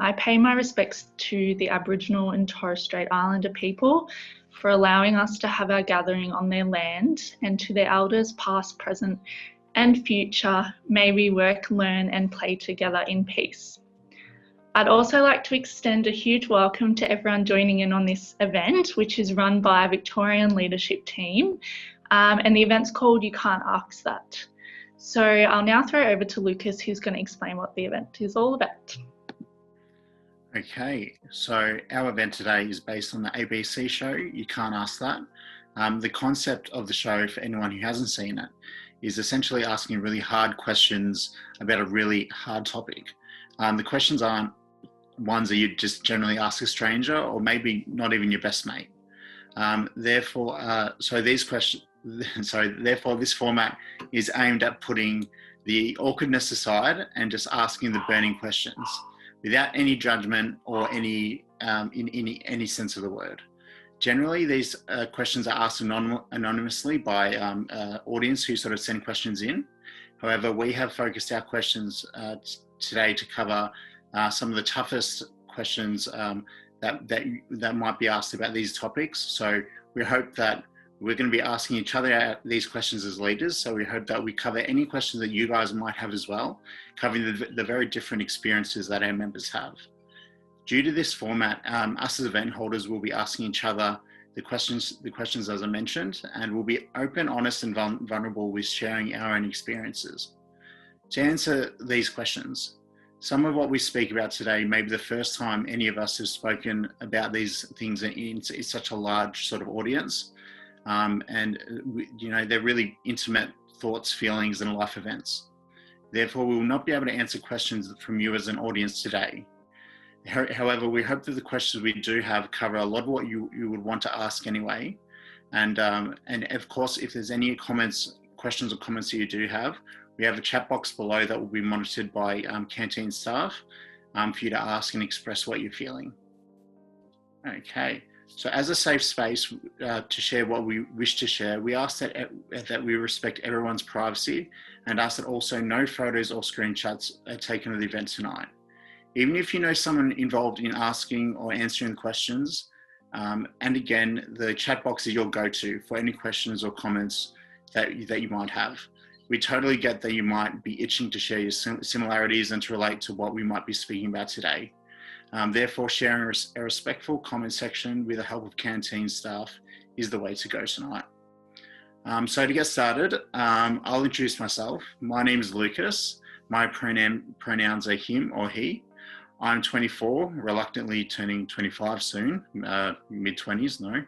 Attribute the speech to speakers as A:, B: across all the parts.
A: I pay my respects to the Aboriginal and Torres Strait Islander people for allowing us to have our gathering on their land, and to their elders past, present and future, may we work, learn and play together in peace. I'd also like to extend a huge welcome to everyone joining in on this event, which is run by a Victorian leadership team, and the event's called You Can't Ask That. So I'll now throw it over to Lucas, who's going to explain what the event is all about.
B: Okay, so our event today is based on the ABC show, You Can't Ask That. The concept of the show, for anyone who hasn't seen it, is essentially asking really hard questions about a really hard topic. The questions aren't ones that you just generally ask a stranger or maybe not even your best mate. Therefore, this format is aimed at putting the awkwardness aside and just asking the burning questions without any judgment or any in any sense of the word. Generally, these questions are asked anonymously by audience who sort of send questions in. However, we have focused our questions today to cover some of the toughest questions that might be asked about these topics. So we hope that we're going to be asking each other these questions as leaders. So we hope that we cover any questions that you guys might have as well, covering the very different experiences that our members have. Due to this format, us as event holders will be asking each other the questions as I mentioned, and we'll be open, honest and vulnerable with sharing our own experiences. To answer these questions, some of what we speak about today may be the first time any of us have spoken about these things in such a large sort of audience. They're really intimate thoughts, feelings and life events. Therefore, we will not be able to answer questions from you as an audience today. However, we hope that the questions we do have cover a lot of what you would want to ask anyway. And of course, if there's any questions or comments that you do have, we have a chat box below that will be monitored by canteen staff for you to ask and express what you're feeling. Okay, so as a safe space to share what we wish to share, we ask that we respect everyone's privacy and ask that also no photos or screenshots are taken of the event tonight. Even if you know someone involved in asking or answering the questions, and again, the chat box is your go-to for any questions or comments that you might have. We totally get that you might be itching to share your similarities and to relate to what we might be speaking about today. Therefore, sharing a respectful comment section with the help of canteen staff is the way to go tonight. So to get started, I'll introduce myself. My name is Lucas. My pronouns are him or he. I'm 24, reluctantly turning 25 soon, mid-20s, no.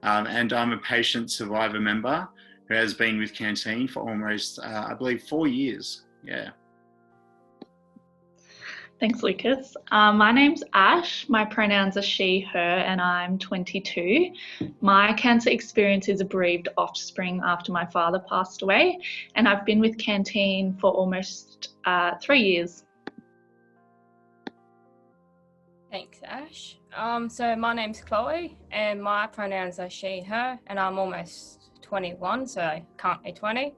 B: And I'm a patient survivor member who has been with Canteen for almost, I believe, 4 years. Yeah.
A: Thanks, Lucas. My name's Ash. My pronouns are she, her, and I'm 22. My cancer experience is a bereaved offspring after my father passed away, and I've been with Canteen for almost 3 years.
C: Thanks, Ash. So my name's Chloe, and my pronouns are she, her, and I'm almost 21, so currently 20.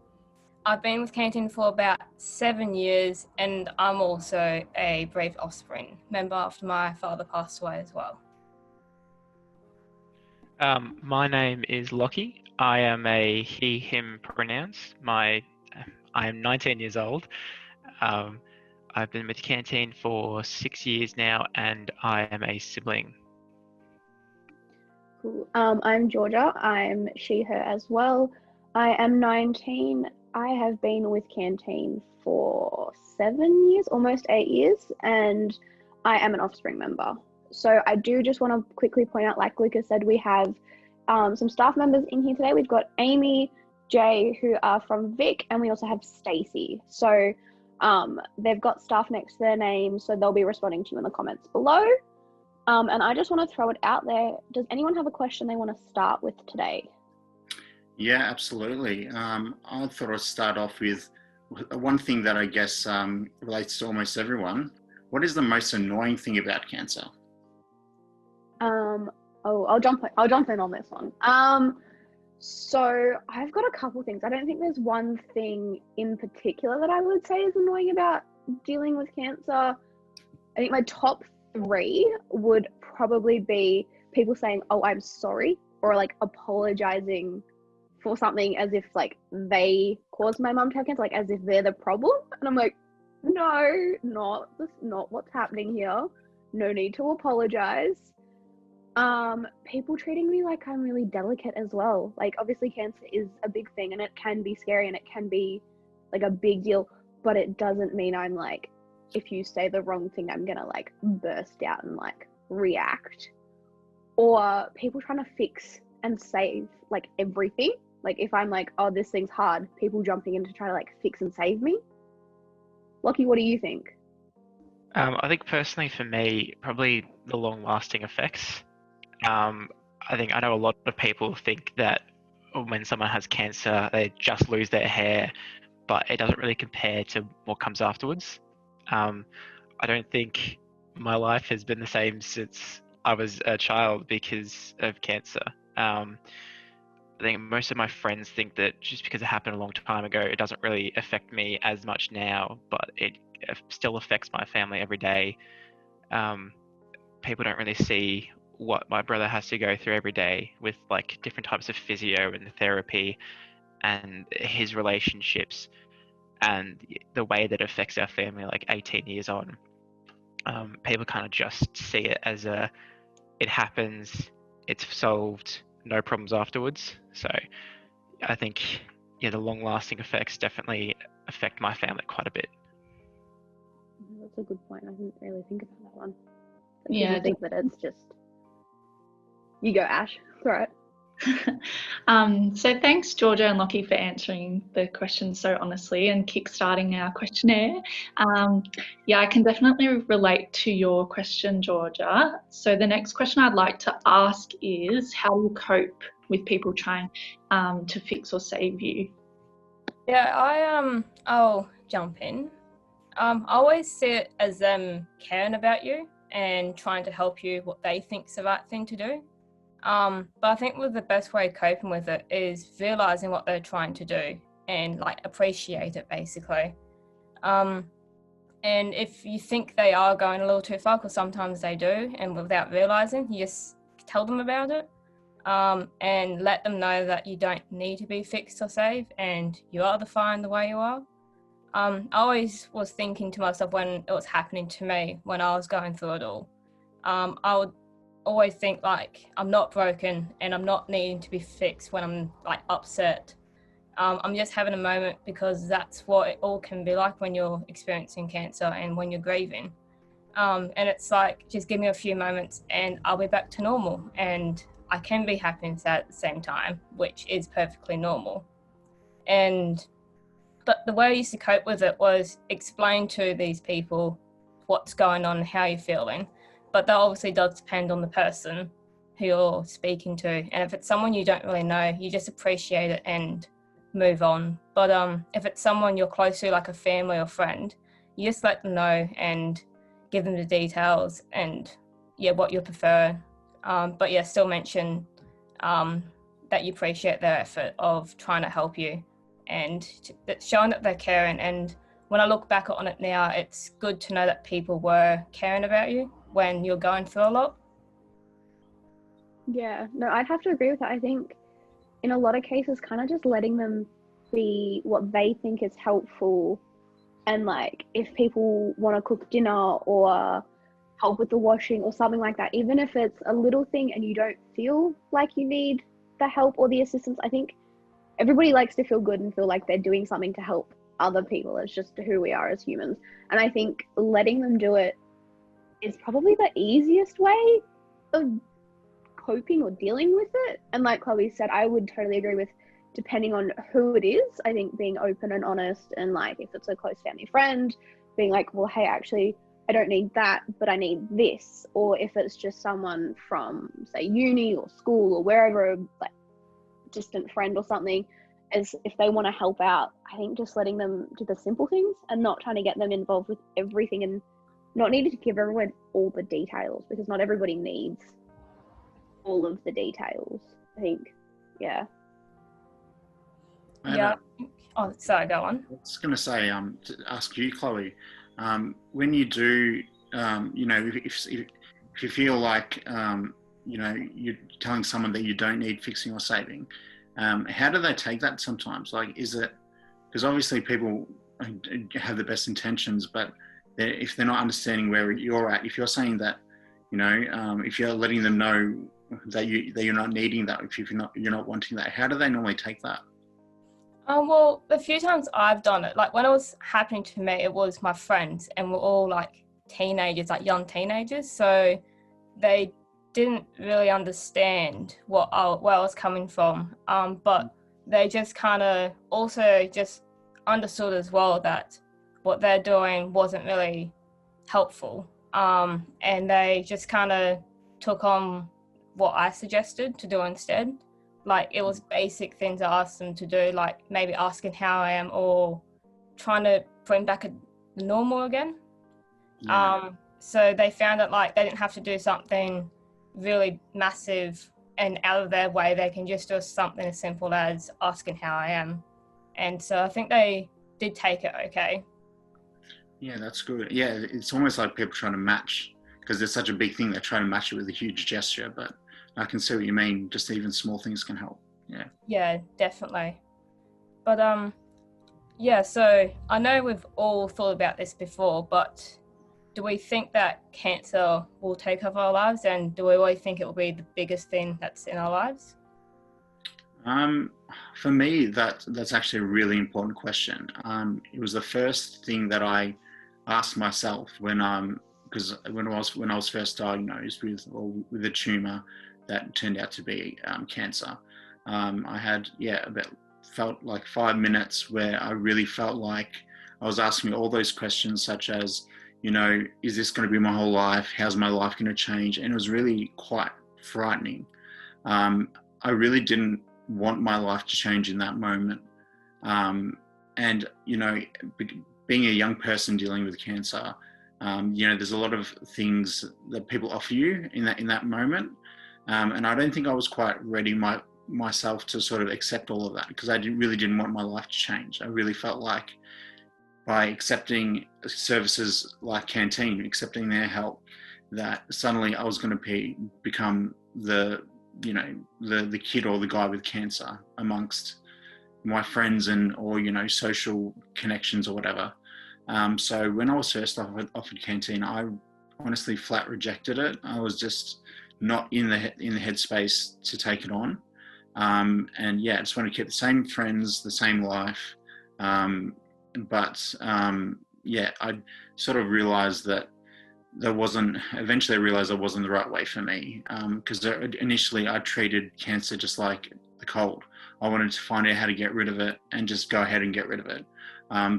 C: I've been with Canteen for about 7 years, and I'm also a bereaved offspring member after my father passed away as well.
D: My name is Lockie. I am a he, him pronouns. I am 19 years old. I've been with Canteen for 6 years now, and I am a sibling.
E: Cool. I'm Georgia. I'm she, her as well. I am 19. I have been with Canteen for 7 years, almost 8 years, and I am an offspring member. So I do just want to quickly point out, like Lucas said, we have some staff members in here today. We've got Amy, Jay, who are from Vic, and we also have Stacey. So they've got staff next to their names, so they'll be responding to you in the comments below. And I just want to throw it out there. Does anyone have a question they want to start with today?
B: Yeah, absolutely. I thought I'd start off with one thing that I guess relates to almost everyone. What is the most annoying thing about cancer?
E: I'll jump in on this one. So I've got a couple things. I don't think there's one thing in particular that I would say is annoying about dealing with cancer. I think my top three would probably be people saying, "Oh, I'm sorry," or like apologizing for something as if like they caused my mum to have cancer, like as if they're the problem. And I'm like, no, not what's happening here. No need to apologize. People treating me like I'm really delicate as well. Like obviously cancer is a big thing and it can be scary and it can be like a big deal, but it doesn't mean I'm like, if you say the wrong thing, I'm gonna like burst out and like react. Or people trying to fix and save like everything. Like if I'm like, oh, this thing's hard, people jumping in to try to like fix and save me. Lockie, what do you think?
D: I think personally for me, probably the long-lasting effects. I think I know a lot of people think that when someone has cancer, they just lose their hair, but it doesn't really compare to what comes afterwards. I don't think my life has been the same since I was a child because of cancer. I think most of my friends think that just because it happened a long time ago, it doesn't really affect me as much now, but it still affects my family every day. People don't really see what my brother has to go through every day with like different types of physio and therapy and his relationships and the way that it affects our family like 18 years on. People kind of just see it as it happens, it's solved, no problems afterwards. So I think the long lasting effects definitely affect my family quite a bit.
E: That's a good point. I didn't really think about that one.
A: Yeah,
E: I think that it's just, you go Ash, it's all right.
A: So thanks Georgia and Lockie for answering the questions so honestly and kickstarting our questionnaire. I can definitely relate to your question, Georgia. So the next question I'd like to ask is, how do you cope with people trying to fix or save you?
C: Yeah, I'll jump in. I always see it as them caring about you and trying to help you what they think's the right thing to do. But I think the best way of coping with it is realizing what they're trying to do and like appreciate it basically. And if you think they are going a little too far, because sometimes they do, and without realizing, you just tell them about it, and let them know that you don't need to be fixed or saved and you are fine the way you are. I always was thinking to myself when it was happening to me, when I was going through it all, I would always think like, I'm not broken and I'm not needing to be fixed when I'm like upset. I'm just having a moment, because that's what it all can be like when you're experiencing cancer and when you're grieving. And it's like, just give me a few moments and I'll be back to normal. And I can be happy and sad at the same time, which is perfectly normal. But the way I used to cope with it was explain to these people what's going on, how you're feeling. But that obviously does depend on the person who you're speaking to. And if it's someone you don't really know, you just appreciate it and move on. But if it's someone you're close to, like a family or friend, you just let them know and give them the details and what you prefer. But still mention that you appreciate their effort of trying to help you and showing that they're caring. And when I look back on it now, it's good to know that people were caring about you when you're going through a lot.
E: Yeah, no, I'd have to agree with that. I think in a lot of cases, kind of just letting them be what they think is helpful. And like, if people want to cook dinner or help with the washing or something like that, even if it's a little thing and you don't feel like you need the help or the assistance, I think everybody likes to feel good and feel like they're doing something to help other people. It's just who we are as humans. And I think letting them do it is probably the easiest way of coping or dealing with it. And like Chloe said, I would totally agree with, depending on who it is, I think being open and honest, and like if it's a close family friend, being like, well, hey, actually, I don't need that, but I need this. Or if it's just someone from, say, uni or school or wherever, like distant friend or something, as if they want to help out, I think just letting them do the simple things and not trying to get them involved with everything and not needing to give everyone all the details, because not everybody needs all of the details, I think. Yeah.
C: Oh, sorry, go on.
B: I was going to say, to ask you, Chloe, when you do if you feel like, you're telling someone that you don't need fixing or saving, how do they take that sometimes? Like, is it, because obviously people have the best intentions, but if they're not understanding where you're at, if you're saying that, if you're letting them know that you're not needing that, if you're not wanting that, how do they normally take that?
C: Well, the few times I've done it, like when it was happening to me, it was my friends, and we're all like teenagers, like young teenagers, so they didn't really understand where I was coming from, but they just kind of also just understood as well that what they're doing wasn't really helpful, and they just kind of took on what I suggested to do instead. Like, it was basic things I asked them to do, like maybe asking how I am or trying to bring back the normal again.
B: Yeah.
C: So they found that like they didn't have to do something really massive and out of their way. They can just do something as simple as asking how I am. And so I think they did take it okay.
B: Yeah, that's good. Yeah, it's almost like people trying to match, because there's such a big thing, they're trying to match it with a huge gesture, but I can see what you mean. Just even small things can help. Yeah.
C: Yeah, definitely. But yeah, so I know we've all thought about this before, but do we think that cancer will take over our lives, and do we always think it will be the biggest thing that's in our lives?
B: For me, that's actually a really important question. It was the first thing that I asked myself because when I was first diagnosed with a tumor that turned out to be cancer. I had felt like 5 minutes where I really felt like I was asking all those questions, such as, is this going to be my whole life? How's my life going to change? And it was really quite frightening. I really didn't want my life to change in that moment. And, being a young person dealing with cancer, there's a lot of things that people offer you in that moment. And I don't think I was quite ready myself to sort of accept all of that, because I really didn't want my life to change. I really felt like by accepting services like Canteen, accepting their help, that suddenly I was going to become the kid or the guy with cancer amongst my friends or social connections or whatever. So when I was first offered Canteen, I honestly flat rejected it. I was just not in the headspace to take it on. I just wanted to keep the same friends, the same life. I sort of realized that eventually I realized it wasn't the right way for me. Because initially I treated cancer just like the cold. I wanted to find out how to get rid of it and just go ahead and get rid of it.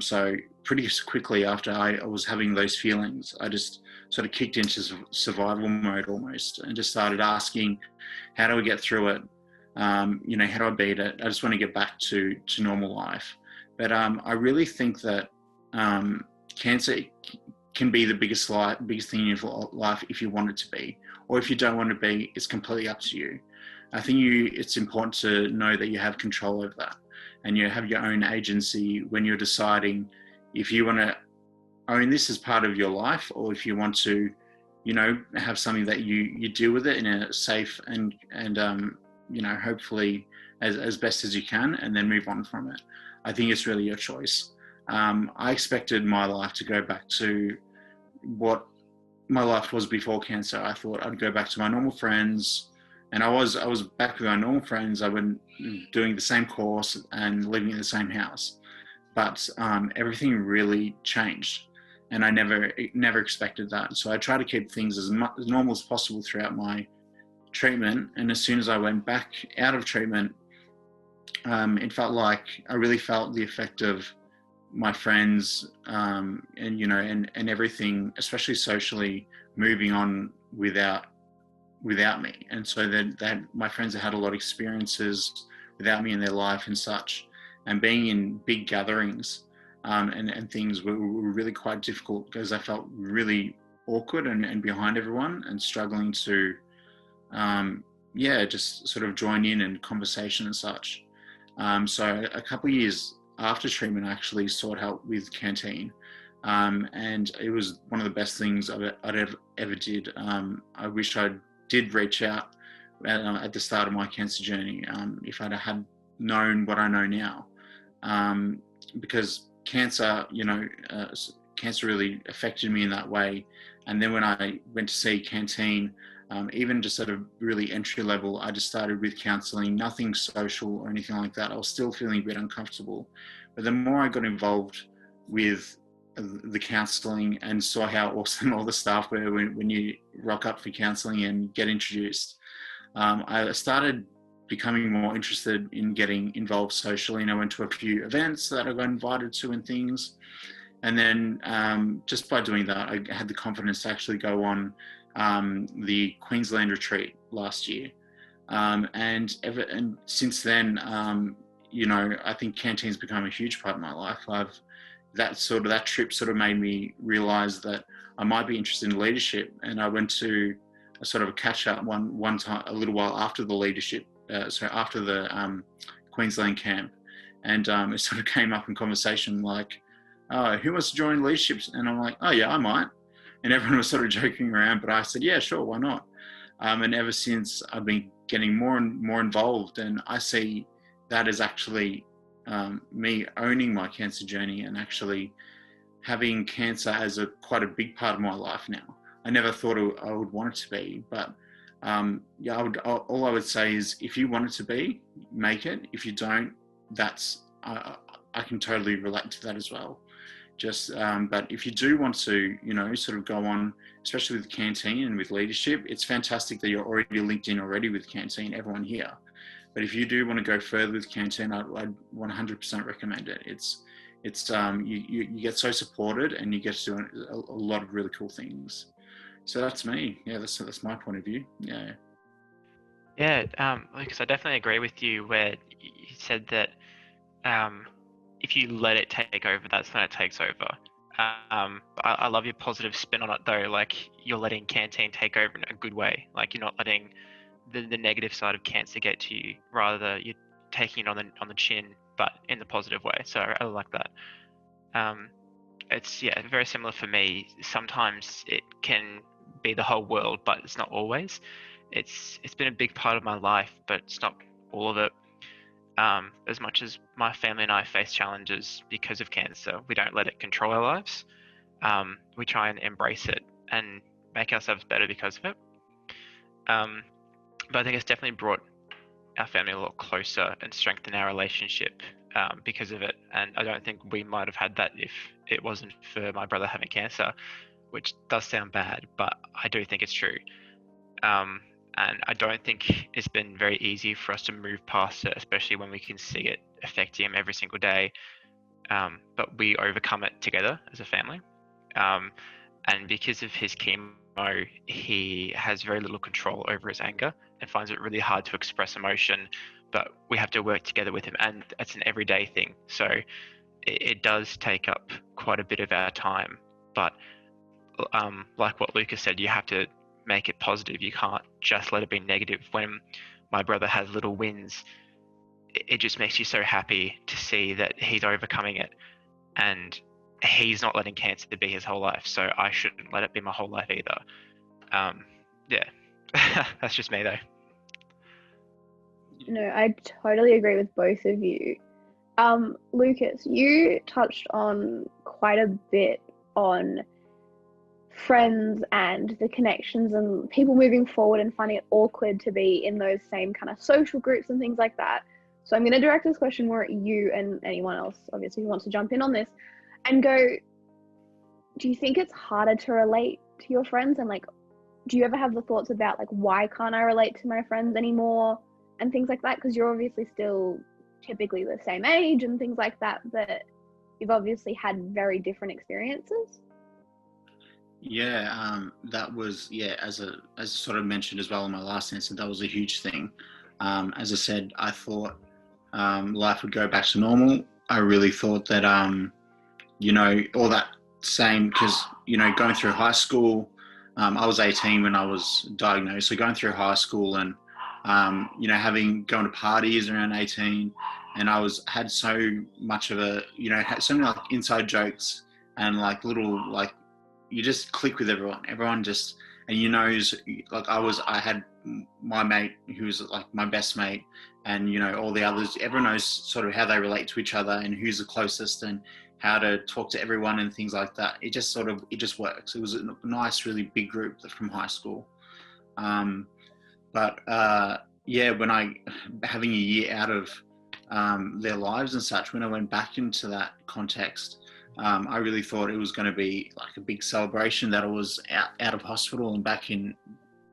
B: So pretty quickly after I was having those feelings, I just sort of kicked into survival mode almost, and just started asking, how do I get through it? How do I beat it? I just want to get back to normal life. But I really think that cancer can be the biggest thing in your life if you want it to be, or if you don't want it to be, it's completely up to you. I think it's important to know that you have control over that, and you have your own agency when you're deciding if you want to own this as part of your life, or if you want to, have something that you deal with it in a safe and hopefully as best as you can, and then move on from it. I think it's really your choice. I expected my life to go back to what my life was before cancer. I thought I'd go back to my normal friends, and I was back with my normal friends. I was doing the same course and living in the same house, but everything really changed, and I never expected that. So I tried to keep things as normal as possible throughout my treatment. And as soon as I went back out of treatment, it felt like I really felt the effect of my friends, and everything, especially socially, moving on without me. And so that my friends had a lot of experiences without me in their life and such, and being in big gatherings and things were really quite difficult, because I felt really awkward and behind everyone, and struggling to just sort of join in conversation and such. So a couple of years after treatment, I actually sought help with Canteen. And it was one of the best things I'd ever did. I wish I did reach out at the start of my cancer journey, if I'd had known what I know now, because cancer, cancer really affected me in that way. And then when I went to see Canteen, even just at a really entry level, I just started with counselling, nothing social or anything like that. I was still feeling a bit uncomfortable. But the more I got involved with the counselling and saw how awesome all the staff were when you rock up for counselling and get introduced, I started becoming more interested in getting involved socially, and I went to a few events that I got invited to and things. And then just by doing that, I had the confidence to actually go on the Queensland retreat last year. And since then, I think Canteen's become a huge part of my life. That trip sort of made me realise that I might be interested in leadership, and I went to a sort of a catch up one time a little while after the leadership, after the Queensland camp, and it sort of came up in conversation like, "Oh, who wants to join leadership?" And I'm like, "Oh yeah, I might." And everyone was sort of joking around, but I said, "Yeah, sure, why not?" And ever since, I've been getting more and more involved, and I see that as actually me owning my cancer journey and actually having cancer as quite a big part of my life now. I never thought I would want it to be, but all I would say is, if you want it to be, make it. If you don't, I can totally relate to that as well. But if you do want to, sort of go on, especially with Canteen and with leadership, it's fantastic that you're already linked in already with Canteen, everyone here. But if you do want to go further with Canteen, I'd 100% recommend it. You get so supported, and you get to do a lot of really cool things. So that's me. Yeah, that's my point of view. Yeah.
D: Yeah, Lucas, I definitely agree with you where you said that if you let it take over, that's when it takes over. I love your positive spin on it though. Like, you're letting Canteen take over in a good way. Like, you're not letting the negative side of cancer get to you. Rather, you're taking it on the chin, but in the positive way. So I like that. It's very similar for me. Sometimes it can be the whole world, but it's not always. It's been a big part of my life, but it's not all of it. As much as my family and I face challenges because of cancer, we don't let it control our lives. We try and embrace it and make ourselves better because of it. But I think it's definitely brought our family a lot closer and strengthened our relationship because of it. And I don't think we might have had that if it wasn't for my brother having cancer, which does sound bad, but I do think it's true. And I don't think it's been very easy for us to move past it, especially when we can see it affecting him every single day. But we overcome it together as a family. And because of his chemo, he has very little control over his anger and finds it really hard to express emotion, but we have to work together with him, and it's an everyday thing. So it does take up quite a bit of our time, but like what Lucas said, you have to make it positive. You can't just let it be negative. When my brother has little wins, it just makes you so happy to see that he's overcoming it, and he's not letting cancer be his whole life, so I shouldn't let it be my whole life either. That's just me though.
E: No, I totally agree with both of you. Lucas, you touched on quite a bit on friends and the connections and people moving forward and finding it awkward to be in those same kind of social groups and things like that. So I'm going to direct this question more at you and anyone else, obviously, who wants to jump in on this, and go, do you think it's harder to relate to your friends? And like, do you ever have the thoughts about like, why can't I relate to my friends anymore and things like that? Because you're obviously still typically the same age and things like that, but you've obviously had very different experiences.
B: Yeah, that was, as I sort of mentioned as well in my last answer, that was a huge thing. As I said, I thought life would go back to normal. I really thought that, all that same, because, going through high school, I was 18 when I was diagnosed. So going through high school and, going to parties around 18, and I had so much of had so many like inside jokes and like little, like you just click with everyone. Everyone just, and you know, like I had my mate who was like my best mate, and you know, all the others, everyone knows sort of how they relate to each other and who's the closest and how to talk to everyone and things like that. It just works. It was a nice, really big group from high school. Yeah, when having a year out of their lives and such, when I went back into that context, I really thought it was going to be like a big celebration that I was out of hospital and back in,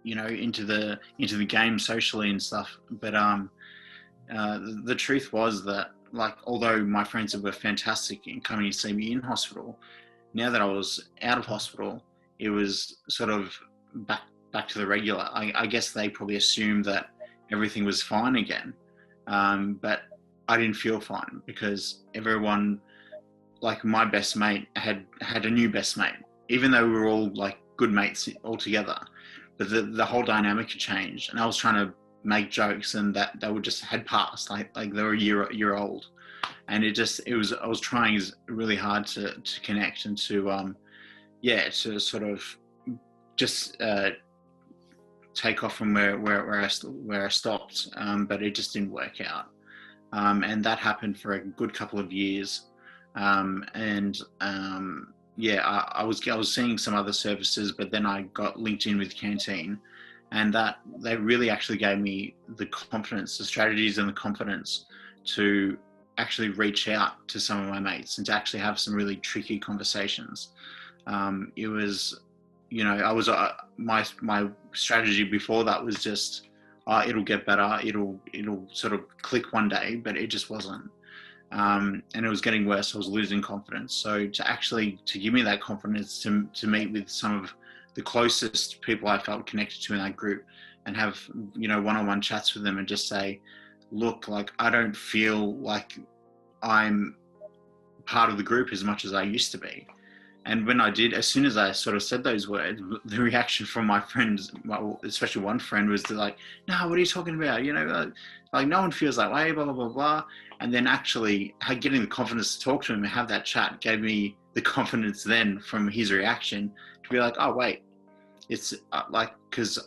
B: you know, into the game socially and stuff. But the truth was that, like, although my friends were fantastic in coming to see me in hospital, now that I was out of hospital, it was sort of back to the regular. I guess they probably assumed that everything was fine again, but I didn't feel fine because everyone, like my best mate had a new best mate, even though we were all like good mates all together, but the whole dynamic had changed, and I was trying to make jokes, and that they had passed, like they were a year old, and I was trying really hard to connect and to sort of just take off from where I stopped, but it just didn't work out, and that happened for a good couple of years, I was seeing some other services, but then I got linked in with Canteen, and that they really actually gave me the confidence, the strategies and the confidence to actually reach out to some of my mates and to actually have some really tricky conversations. It was, you know, I was my strategy before that was just it'll get better, it'll sort of click one day, but it just wasn't, and it was getting worse. I was losing confidence. So to give me that confidence to meet with some of the closest people I felt connected to in that group and have, you know, one-on-one chats with them and just say, look, like I don't feel like I'm part of the group as much as I used to be. And when I did, as soon as I sort of said those words, the reaction from my friends, well, especially one friend, was like, no, what are you talking about? You know, like no one feels that way, blah, blah, blah, blah. And then actually getting the confidence to talk to him and have that chat gave me the confidence then from his reaction to be like, oh, wait, it's because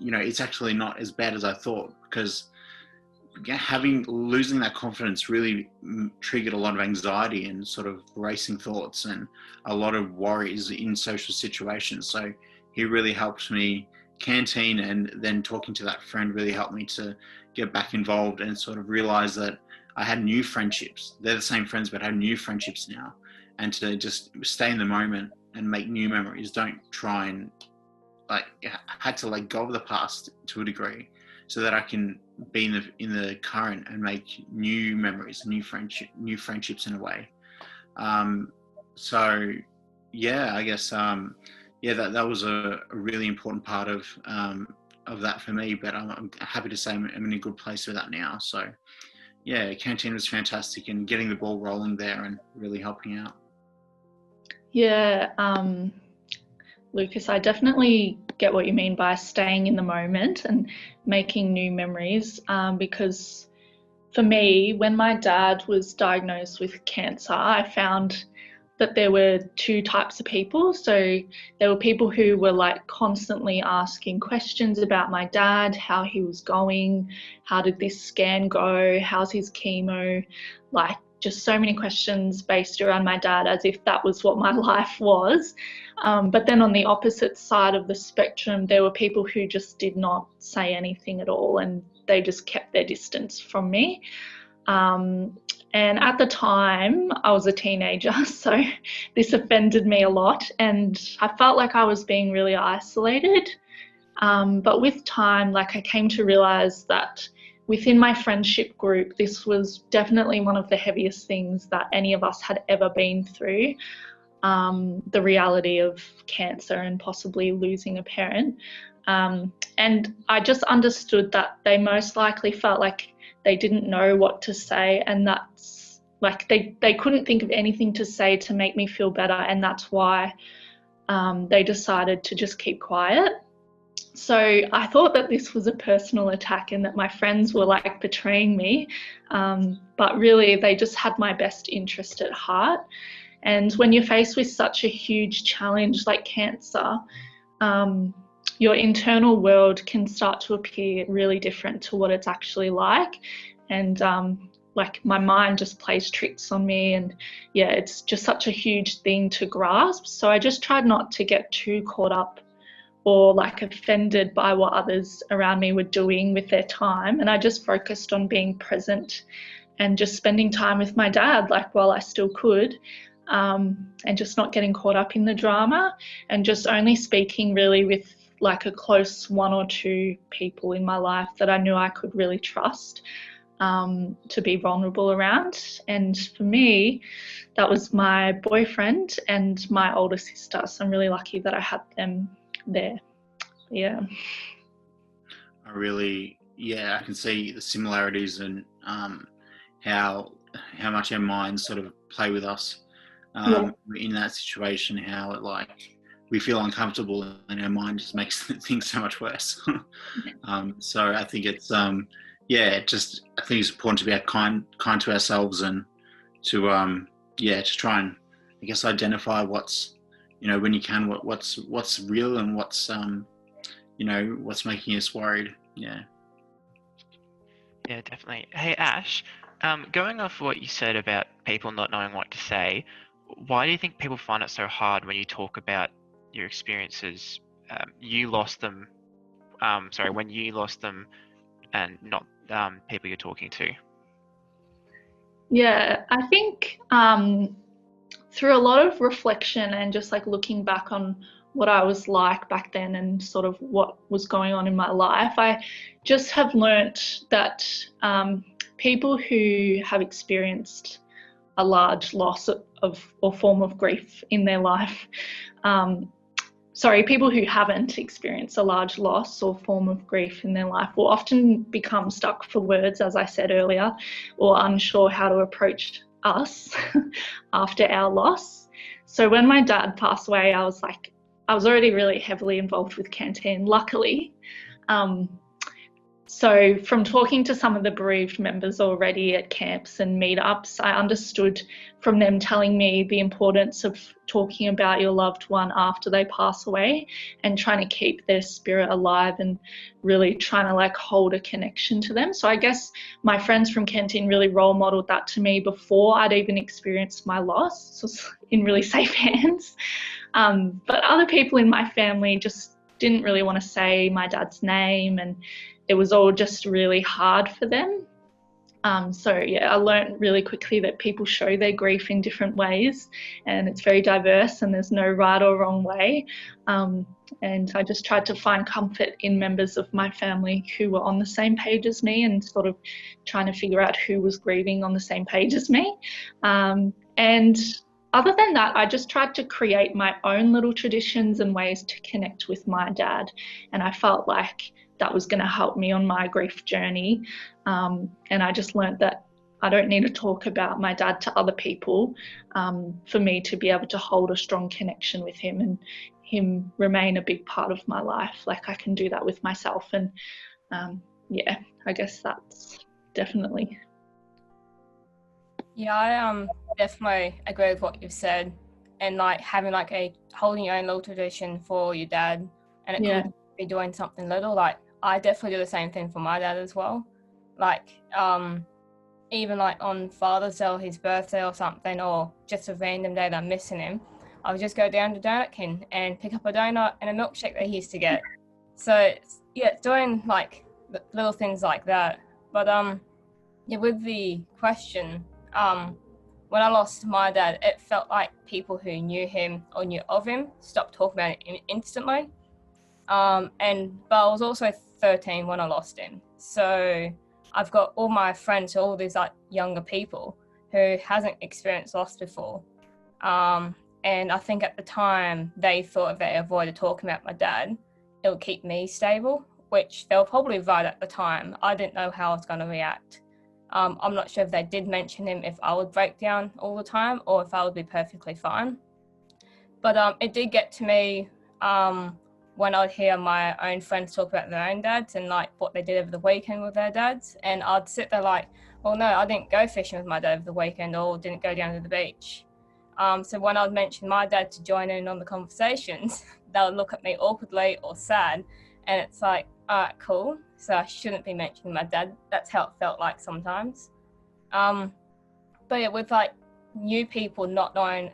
B: it's actually not as bad as I thought, because losing that confidence really triggered a lot of anxiety and sort of racing thoughts and a lot of worries in social situations. So he really helped me. Canteen and then talking to that friend really helped me to get back involved and sort of realize that I had new friendships. They're the same friends, but I have new friendships now, and to just stay in the moment and make new memories. Don't try and I had to let go of the past to a degree, so that I can be in the current and make new memories, new friendships in a way. So yeah, I guess that was a really important part of that for me. But I'm happy to say I'm in a good place with that now. So yeah, Canteen was fantastic and getting the ball rolling there and really helping out.
A: Yeah, Lucas, I definitely get what you mean by staying in the moment and making new memories, because for me, when my dad was diagnosed with cancer, I found that there were two types of people. So there were people who were like constantly asking questions about my dad, how he was going, how did this scan go, how's his chemo, like just so many questions based around my dad as if that was what my life was. But then on the opposite side of the spectrum, there were people who just did not say anything at all, and they just kept their distance from me. And at the time, I was a teenager, so this offended me a lot, and I felt like I was being really isolated. But with time, like I came to realize that within my friendship group, this was definitely one of the heaviest things that any of us had ever been through, the reality of cancer and possibly losing a parent. And I just understood that they most likely felt like they didn't know what to say, and that's like they couldn't think of anything to say to make me feel better, and that's why they decided to just keep quiet. So I thought that this was a personal attack and that my friends were like betraying me, but really they just had my best interest at heart. And when you're faced with such a huge challenge like cancer, your internal world can start to appear really different to what it's actually like. And like my mind just plays tricks on me, and yeah, it's just such a huge thing to grasp. So I just tried not to get too caught up or like offended by what others around me were doing with their time, and I just focused on being present and just spending time with my dad, like while I still could, and just not getting caught up in the drama, and just only speaking really with like a close 1 or 2 people in my life that I knew I could really trust, to be vulnerable around. And for me, that was my boyfriend and my older sister. So I'm really lucky that I had them there. Yeah.
B: I can see the similarities and how much our minds sort of play with us in that situation, how it like we feel uncomfortable and our mind just makes things so much worse. So I think it's I think it's important to be kind to ourselves, and to to try and I guess identify what's, when you can, what's real and what's what's making us worried. Yeah,
D: definitely. Hey Ash, going off what you said about people not knowing what to say, why do you think people find it so hard when you talk about your experiences? You lost them, when you lost them, and not people you're talking to.
A: Yeah, I think through a lot of reflection and just like looking back on what I was like back then and sort of what was going on in my life, I just have learnt that people who have experienced a large loss of or form of grief in their life, people who haven't experienced a large loss or form of grief in their life will often become stuck for words, as I said earlier, or unsure how to approach us after our loss. So when my dad passed away, I was already really heavily involved with Canteen, luckily. So from talking to some of the bereaved members already at camps and meetups, I understood from them telling me the importance of talking about your loved one after they pass away and trying to keep their spirit alive and really trying to like hold a connection to them. So I guess my friends from Canteen really role modeled that to me before I'd even experienced my loss. So it's in really safe hands. But other people in my family just didn't really want to say my dad's name, and it was all just really hard for them. I learned really quickly that people show their grief in different ways, and it's very diverse and there's no right or wrong way. And I just tried to find comfort in members of my family who were on the same page as me and sort of trying to figure out who was grieving on the same page as me. And other than that, I just tried to create my own little traditions and ways to connect with my dad. And I felt like that was going to help me on my grief journey. And I just learned that I don't need to talk about my dad to other people for me to be able to hold a strong connection with him and him remain a big part of my life. Like I can do that with myself. And I guess that's definitely.
C: Yeah, I definitely agree with what you've said, and like having like holding your own little tradition for your dad, and it could be doing something little. Like I definitely do the same thing for my dad as well. Like even like on Father's Day or his birthday or something, or just a random day that I'm missing him, I would just go down to Donut King and pick up a donut and a milkshake that he used to get. So it's doing like little things like that. But with the question, when I lost my dad, it felt like people who knew him or knew of him stopped talking about it instantly. But I was also 13 when I lost him. So I've got all my friends, all these like younger people who hasn't experienced loss before. And I think at the time they thought if they avoided talking about my dad, it would keep me stable, which they were probably right at the time. I didn't know how I was going to react. I'm not sure if they did mention him, if I would break down all the time or if I would be perfectly fine. But it did get to me when I'd hear my own friends talk about their own dads and like what they did over the weekend with their dads. And I'd sit there like, well, no, I didn't go fishing with my dad over the weekend or didn't go down to the beach. So when I would mention my dad to join in on the conversations, they would look at me awkwardly or sad, and it's like, all right, cool. So I shouldn't be mentioning my dad. That's how it felt like sometimes. But yeah, with like new people not knowing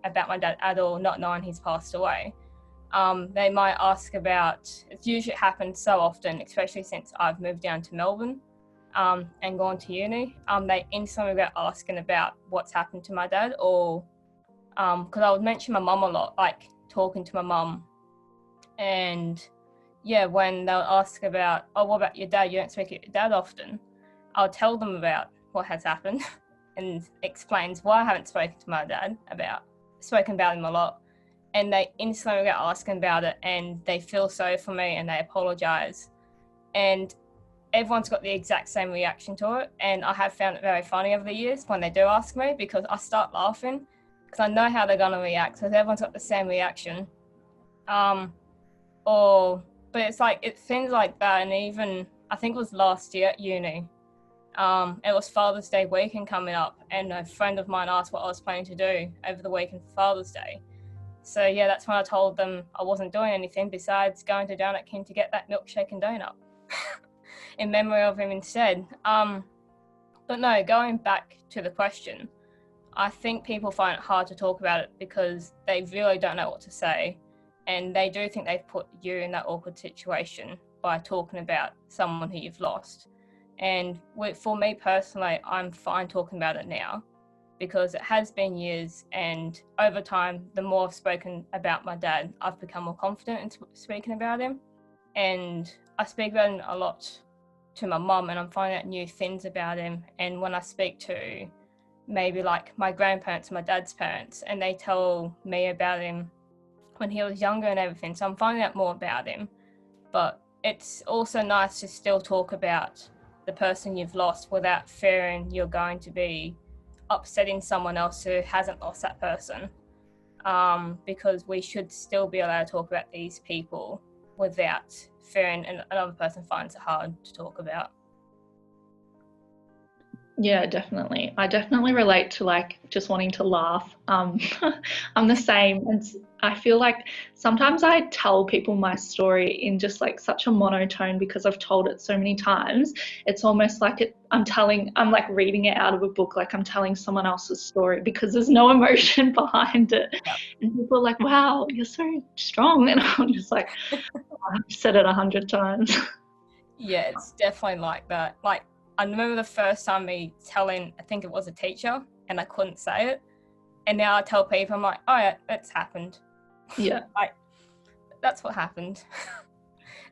C: about my dad at all, not knowing he's passed away, they might ask about, it's usually happened so often, especially since I've moved down to Melbourne and gone to uni, they instantly get asking about what's happened to my dad, or because I would mention my mum a lot, like talking to my mum, and yeah, when they'll ask about, oh, what about your dad? You don't speak to your dad often. I'll tell them about what has happened and explains why I haven't spoken to my dad spoken about him a lot. And they instantly get asking about it, and they feel sorry for me and they apologise. And everyone's got the exact same reaction to it. And I have found it very funny over the years when they do ask me, because I start laughing because I know how they're going to react, because everyone's got the same reaction. But it's like, it's things like that. And even, I think it was last year at uni, it was Father's Day weekend coming up, and a friend of mine asked what I was planning to do over the weekend for Father's Day. So yeah, that's when I told them I wasn't doing anything besides going to Donut King to get that milkshake and donut in memory of him instead. But no, going back to the question, I think people find it hard to talk about it because they really don't know what to say, and they do think they've put you in that awkward situation by talking about someone who you've lost. And for me personally, I'm fine talking about it now, because it has been years, and over time, the more I've spoken about my dad, I've become more confident in speaking about him. And I speak about him a lot to my mum, and I'm finding out new things about him. And when I speak to maybe like my grandparents, my dad's parents, and they tell me about him when he was younger and everything, so I'm finding out more about him. But it's also nice to still talk about the person you've lost without fearing you're going to be upsetting someone else who hasn't lost that person, because we should still be allowed to talk about these people without fearing another person finds it hard to talk about.
A: Yeah, definitely. I definitely relate to like just wanting to laugh. I'm the same, and I feel like sometimes I tell people my story in just like such a monotone because I've told it so many times. It's almost like I'm like reading it out of a book, like I'm telling someone else's story, because there's no emotion behind it.
C: Yep.
A: And people are like, "Wow, you're so strong," and I'm just like, I've said it 100 times.
C: Yeah, it's definitely like that. Like, I remember the first time me telling, I think it was a teacher, and I couldn't say it. And now I tell people, I'm like, oh yeah, it's happened.
A: Yeah.
C: Like, that's what happened.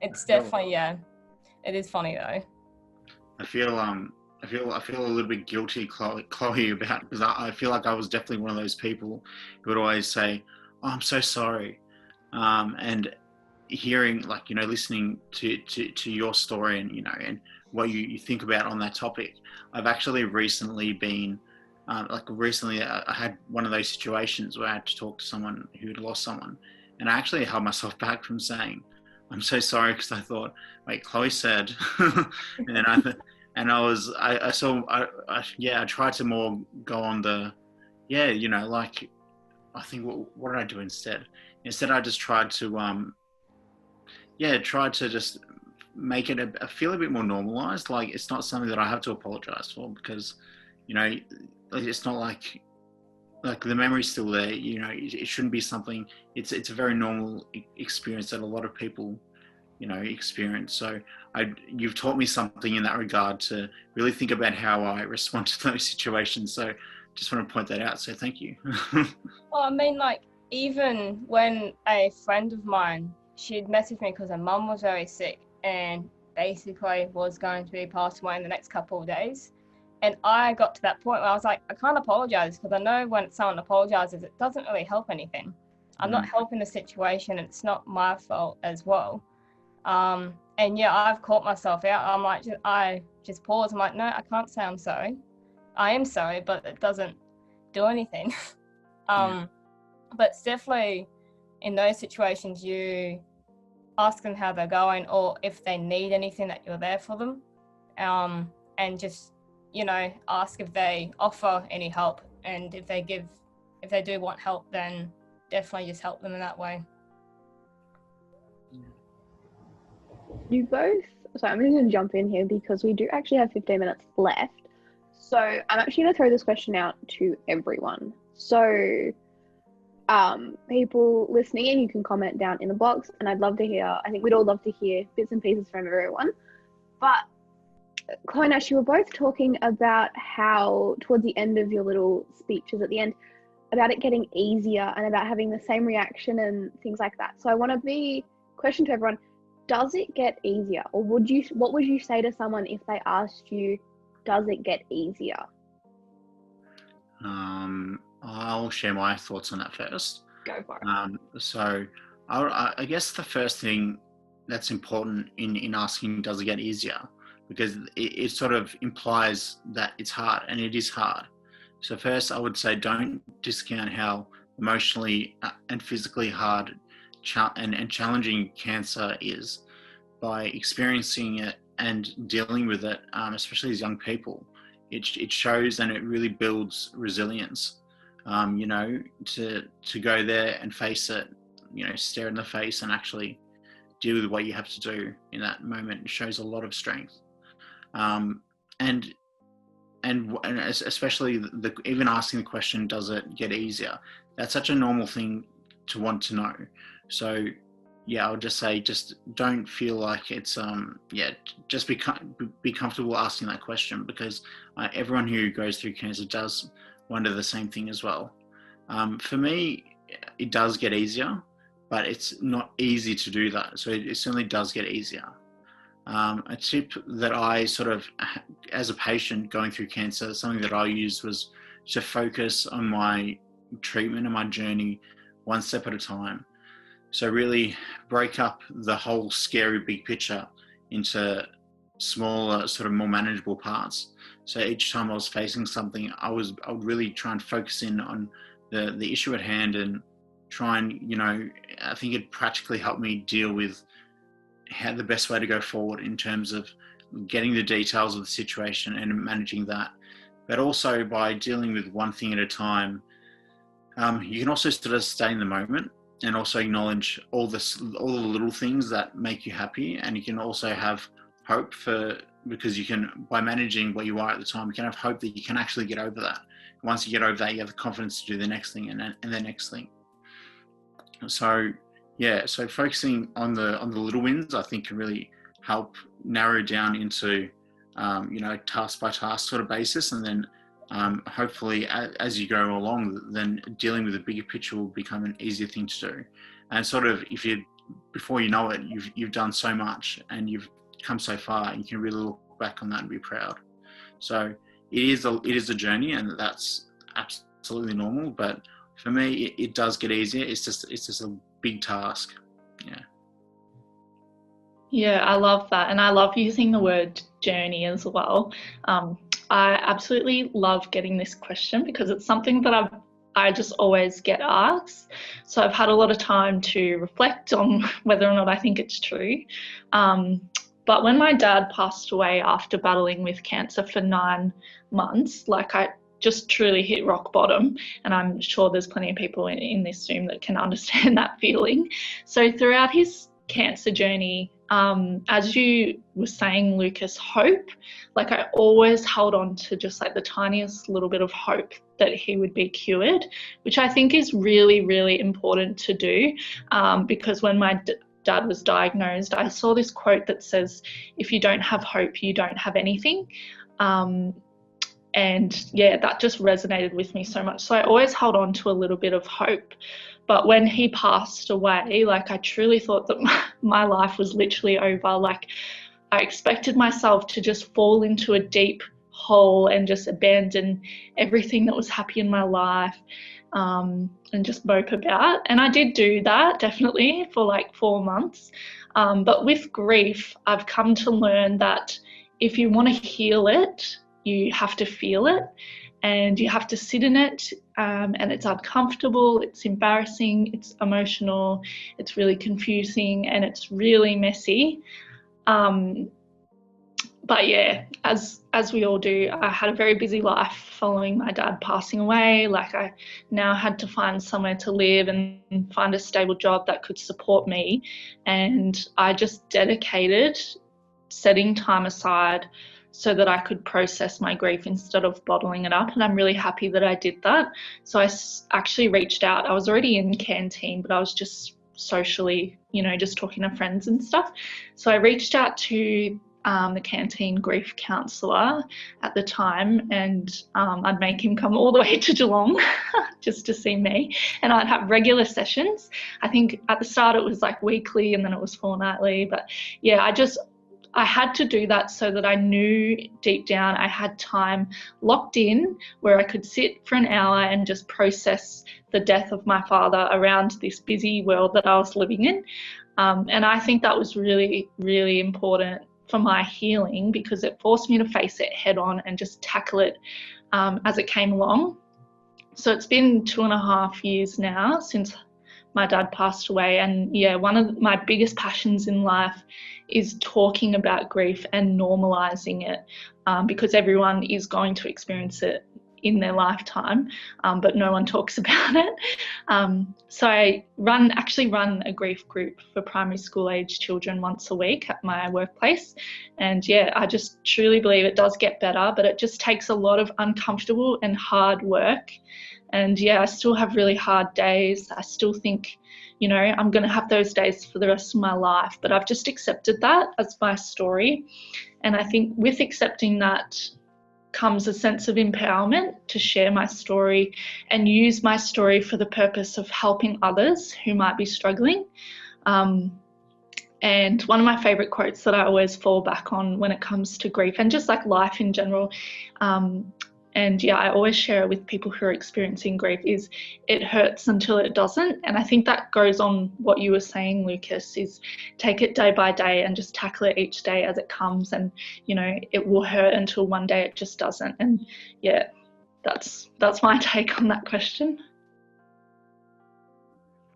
C: It's definitely, yeah. It is funny though.
B: I feel a little bit guilty, Chloe, about, because I feel like I was definitely one of those people who would always say, "Oh, I'm so sorry," and hearing, like, you know, listening to your story, and, you know, and what you think about on that topic. I've actually recently been, I had one of those situations where I had to talk to someone who had lost someone, and I actually held myself back from saying, "I'm so sorry," because I thought, wait, Chloe said, and then I tried to more go on the, yeah, you know, like, I think, what did I do instead? Instead, I just tried to, just make it feel a bit more normalized. Like, it's not something that I have to apologize for, because, you know, it's not like the memory's still there. You know, it shouldn't be something. It's a very normal experience that a lot of people, you know, experience. So you've taught me something in that regard, to really think about how I respond to those situations. So just want to point that out. So thank you.
C: Well, I mean, like, even when a friend of mine, she'd messaged me because her mum was very sick and basically was going to be passed away in the next couple of days. And I got to that point where I was like, I can't apologise, because I know when someone apologises, it doesn't really help anything. I'm not helping the situation, and it's not my fault as well. And yeah, I've caught myself out. I'm like, I just pause. I'm like, no, I can't say I'm sorry. I am sorry, but it doesn't do anything. But it's definitely in those situations, you ask them how they're going, or if they need anything, that you're there for them. And just, you know, ask if they offer any help, and if they give if they do want help, then definitely just help them in that way.
E: You both, so I'm going to jump in here because we do actually have 15 minutes left. So I'm actually going to throw this question out to everyone. So people listening, and you can comment down in the box, and I'd love to hear, I think we'd all love to hear bits and pieces from everyone. But Chloe and Ash, you were both talking about how towards the end of your little speeches at the end, about it getting easier and about having the same reaction and things like that. So I want to be, question to everyone, does it get easier? Or what would you say to someone if they asked you, does it get easier?
B: I'll share my thoughts on that first.
E: Go for it.
B: So I guess the first thing that's important in asking, does it get easier? Because it sort of implies that it's hard, and it is hard. So first, I would say don't discount how emotionally and physically hard and challenging cancer is. By experiencing it and dealing with it, especially as young people, it shows and it really builds resilience. To go there and face it, stare in the face and actually deal with what you have to do in that moment. It shows a lot of strength. And especially even asking the question, does it get easier? That's such a normal thing to want to know. So yeah, I'll just say, just don't feel like it's, just be comfortable asking that question, because everyone who goes through cancer does wonder the same thing as well. For me, it does get easier, but it's not easy to do that. So it certainly does get easier. A tip that I sort of, as a patient going through cancer, something that I used was to focus on my treatment and my journey one step at a time. So really break up the whole scary big picture into smaller, sort of more manageable parts. So each time I was facing something, I would really try and focus in on the issue at hand and try and, I think it practically helped me deal with how the best way to go forward in terms of getting the details of the situation and managing that. But also by dealing with one thing at a time, you can also sort of stay in the moment and also acknowledge all the little things that make you happy. And you can also have hope because you can, by managing where you are at the time, you can have hope that you can actually get over that. Once you get over that, you have the confidence to do the next thing and the next thing. So yeah, so focusing on the little wins, I think, can really help narrow down into, task by task sort of basis. And then hopefully as you go along, then dealing with the bigger picture will become an easier thing to do. And sort of, before you know it, you've done so much and you've come so far, and you can really look back on that and be proud. So it is a journey, and that's absolutely normal. But for me, it does get easier. It's just a big task.
A: Yeah, I love that. And I love using the word journey as well. I absolutely love getting this question because it's something that I just always get asked. So I've had a lot of time to reflect on whether or not I think it's true. But when my dad passed away after battling with cancer for 9 months, I just truly hit rock bottom. And I'm sure there's plenty of people in this Zoom that can understand that feeling. So throughout his cancer journey, as you were saying, Lucas, hope, I always held on to just the tiniest little bit of hope that he would be cured, which I think is really, really important to do, because when my dad was diagnosed, I saw this quote that says, if you don't have hope, you don't have anything. And yeah, that just resonated with me so much. So I always held on to a little bit of hope. But when he passed away, I truly thought that my life was literally over. I expected myself to just fall into a deep hole and just abandon everything that was happy in my life, and just mope about. And I did do that, definitely, for 4 months. But with grief, I've come to learn that if you want to heal it, you have to feel it. And you have to sit in it, and it's uncomfortable, it's embarrassing, it's emotional, it's really confusing, and it's really messy. But yeah, as we all do, I had a very busy life following my dad passing away. Like, I now had to find somewhere to live and find a stable job that could support me. And I just dedicated setting time aside so that I could process my grief instead of bottling it up. And I'm really happy that I did that. So I actually reached out. I was already in canteen, but I was just socially, just talking to friends and stuff. So I reached out to the canteen grief counsellor at the time, and I'd make him come all the way to Geelong just to see me, and I'd have regular sessions. I think at the start it was like weekly and then it was fortnightly, but yeah, I had to do that so that I knew deep down I had time locked in where I could sit for an hour and just process the death of my father around this busy world that I was living in. And I think that was really, really important for my healing, because it forced me to face it head on and just tackle it as it came along. So it's been 2.5 years now since my dad passed away, and yeah, one of my biggest passions in life is talking about grief and normalizing it, because everyone is going to experience it in their lifetime, but no one talks about it. So I actually run a grief group for primary school age children once a week at my workplace. And yeah, I just truly believe it does get better, but it just takes a lot of uncomfortable and hard work. And yeah, I still have really hard days. I still think, I'm going to have those days for the rest of my life, but I've just accepted that as my story. And I think with accepting that comes a sense of empowerment to share my story and use my story for the purpose of helping others who might be struggling. And one of my favourite quotes that I always fall back on when it comes to grief and just like life in general, and yeah, I always share it with people who are experiencing grief, is it hurts until it doesn't. And I think that goes on what you were saying, Lucas, is take it day by day and just tackle it each day as it comes. And, it will hurt until one day it just doesn't. And yeah, that's my take on that question.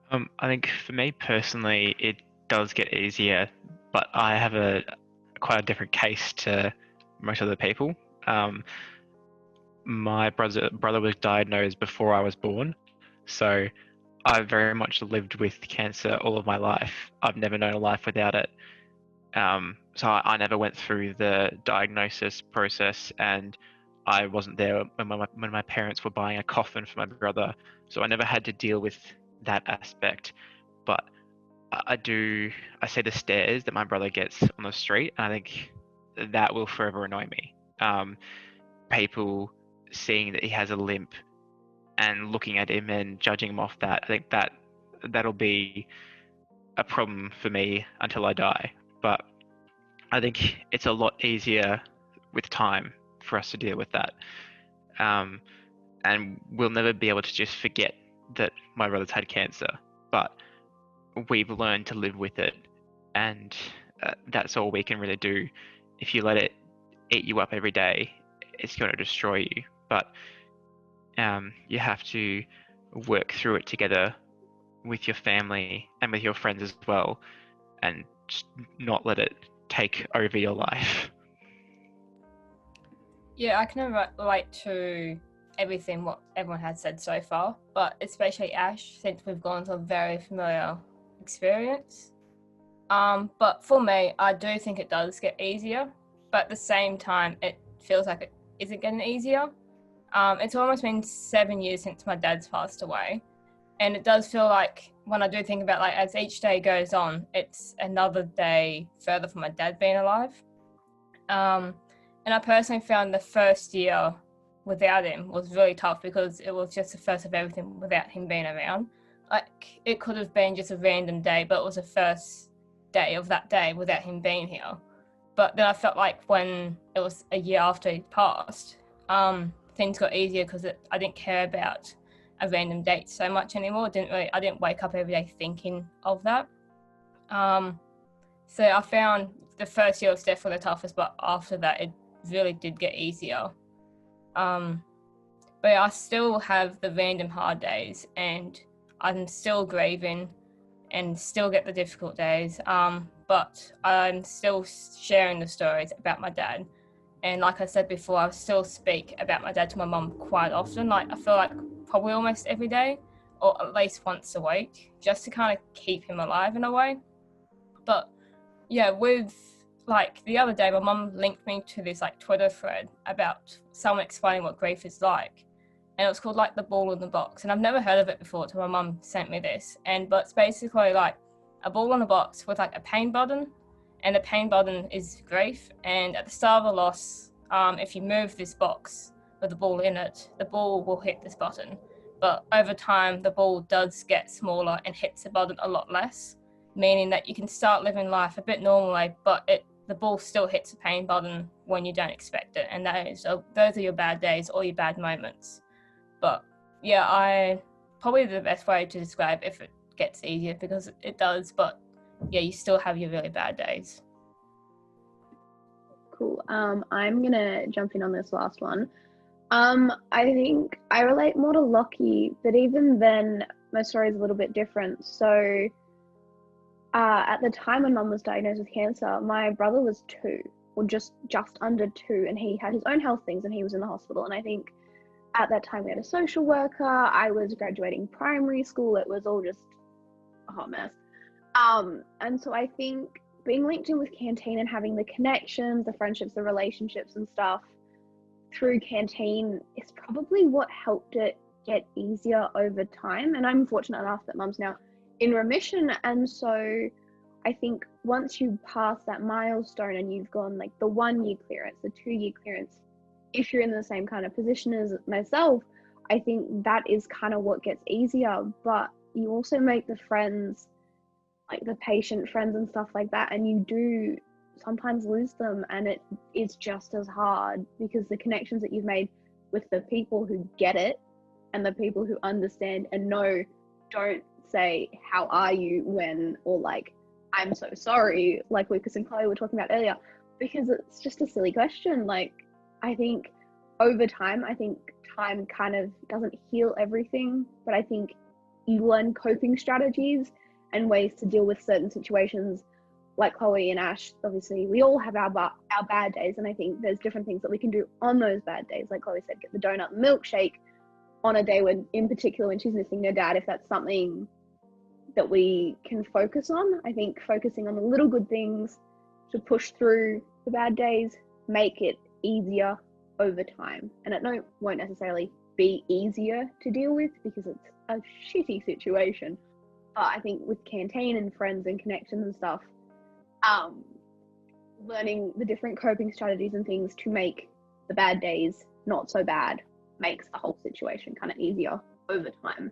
D: I think for me personally, it does get easier, but I have quite a different case to most other people. My brother was diagnosed before I was born, so I've very much lived with cancer all of my life. I've never known a life without it. So I never went through the diagnosis process, and I wasn't there when my parents were buying a coffin for my brother, so I never had to deal with that aspect. But I see the stares that my brother gets on the street, and I think that will forever annoy me. People seeing that he has a limp and looking at him and judging him off that, I think that'll be a problem for me until I die. But I think it's a lot easier with time for us to deal with that. And we'll never be able to just forget that my brother's had cancer, but we've learned to live with it, and that's all we can really do. If you let it eat you up every day, it's going to destroy you. But you have to work through it together with your family and with your friends as well, and just not let it take over your life.
C: Yeah, I can relate to everything what everyone has said so far, but especially Ash, since we've gone to a very familiar experience. But for me, I do think it does get easier, but at the same time, it feels like it isn't getting easier. It's almost been 7 years since my dad's passed away, and it does feel like when I do think about, like, as each day goes on, it's another day further from my dad being alive. And I personally found the first year without him was really tough, because it was just the first of everything without him being around. Like, it could have been just a random day, but it was the first day of that day without him being here. But then I felt like when it was a year after he passed, things got easier, because I didn't care about a random date so much anymore. I didn't wake up every day thinking of that. So I found the first year was definitely the toughest, but after that it really did get easier. But I still have the random hard days, and I'm still grieving and still get the difficult days. but I'm still sharing the stories about my dad. And like I said before, I still speak about my dad to my mum quite often. Like, I feel like probably almost every day, or at least once a week, just to kind of keep him alive in a way. But yeah, with like the other day, my mum linked me to this like Twitter thread about someone explaining what grief is like. And it was called like the ball in the box. And I've never heard of it before until my mum sent me this. But it's basically like a ball in a box with like a pain button, and the pain button is grief. And at the start of a loss, if you move this box with the ball in it, the ball will hit this button. But over time, the ball does get smaller and hits the button a lot less, meaning that you can start living life a bit normally, but the ball still hits the pain button when you don't expect it. And those are your bad days or your bad moments. But yeah, probably the best way to describe if it gets easier, because it does, but yeah, you still have your really bad days.
E: Cool. I'm gonna jump in on this last one. I think I relate more to Lockie, but even then, my story is a little bit different. So, at the time when Mum was diagnosed with cancer, my brother was 2, or just under 2, and he had his own health things, and he was in the hospital. And I think at that time we had a social worker. I was graduating primary school. It was all just a hot mess. And so I think being linked in with Canteen and having the connections, the friendships, the relationships and stuff through Canteen is probably what helped it get easier over time. And I'm fortunate enough that Mum's now in remission. And so I think once you pass that milestone and you've gone like the 1 year clearance, the 2 year clearance, if you're in the same kind of position as myself, I think that is kind of what gets easier. But you also make the friends, like the patient friends and stuff like that, and you do sometimes lose them, and it is just as hard, because the connections that you've made with the people who get it and the people who understand and know don't say how are you when, or like I'm so sorry, like Lucas and Chloe were talking about earlier, because it's just a silly question. Like, I think over time, time kind of doesn't heal everything, but I think you learn coping strategies and ways to deal with certain situations. Like Chloe and Ash, obviously, we all have our bad days, and I think there's different things that we can do on those bad days. Like Chloe said, get the donut and milkshake on a day when, in particular, when she's missing her dad, if that's something that we can focus on. I think focusing on the little good things to push through the bad days make it easier over time. And it won't necessarily be easier to deal with, because it's a shitty situation. But I think with Canteen and friends and connections and stuff, learning the different coping strategies and things to make the bad days not so bad makes the whole situation kind of easier over time,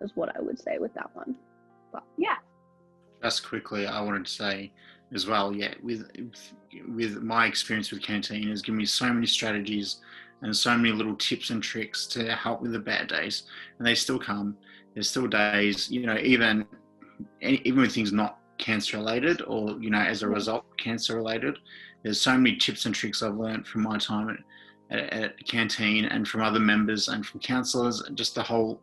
E: is what I would say with that one. But yeah.
B: Just quickly, I wanted to say as well, yeah, with my experience with Canteen has given me so many strategies and so many little tips and tricks to help with the bad days, and they still come. There's still days, even with things not cancer related, or as a result cancer related, there's so many tips and tricks I've learned from my time at Canteen, and from other members and from counsellors, and just from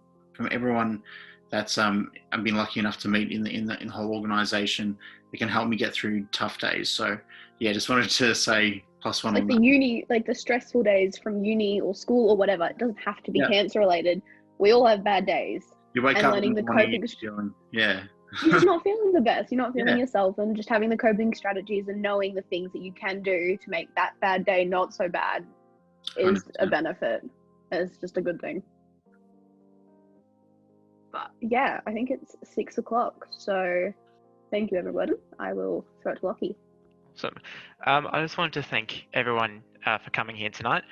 B: everyone that's I've been lucky enough to meet in the whole organisation that can help me get through tough days. So yeah, just wanted to say +1
E: like
B: on
E: the
B: that.
E: uni, like the stressful days from uni or school or whatever. It doesn't have to be cancer related. We all have bad days.
B: You wake
E: and
B: up
E: learning
B: in the
E: the
B: morning,
E: coping.
B: yeah.
E: You're just not feeling the best. You're not feeling
B: Yeah.
E: yourself, and just having the coping strategies and knowing the things that you can do to make that bad day not so bad is
B: 100%.
E: a benefit. It's just a good thing. But yeah, I think it's 6 o'clock. So thank you, everybody. I will throw it to Lockie.
D: Awesome. I just wanted to thank everyone for coming here tonight.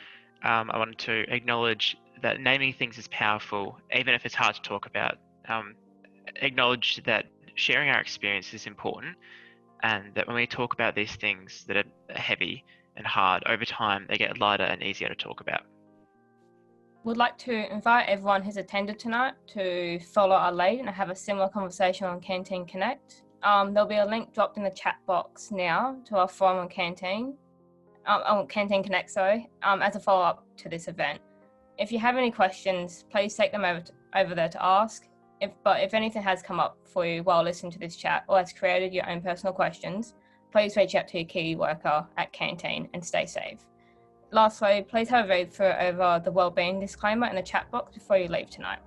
D: I wanted to acknowledge that naming things is powerful, even if it's hard to talk about. Acknowledge that sharing our experience is important, and that when we talk about these things that are heavy and hard, over time they get lighter and easier to talk about.
C: Would like to invite everyone who's attended tonight to follow our lead and have a similar conversation on Canteen Connect. There'll be a link dropped in the chat box now to our forum on Canteen Connect, as a follow-up to this event. If you have any questions, please take them over there to ask. If anything has come up for you while listening to this chat or has created your own personal questions, please reach out to your key worker at Canteen and stay safe. Lastly, please have a read through over the wellbeing disclaimer in the chat box before you leave tonight.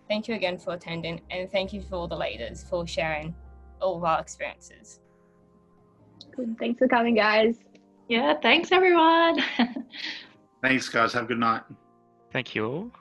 C: Thank you again for attending, and thank you for all the leaders for sharing all of our experiences.
E: Good. Thanks for coming, guys.
A: Yeah, thanks everyone.
B: Thanks, guys. Have a good night.
D: Thank you all.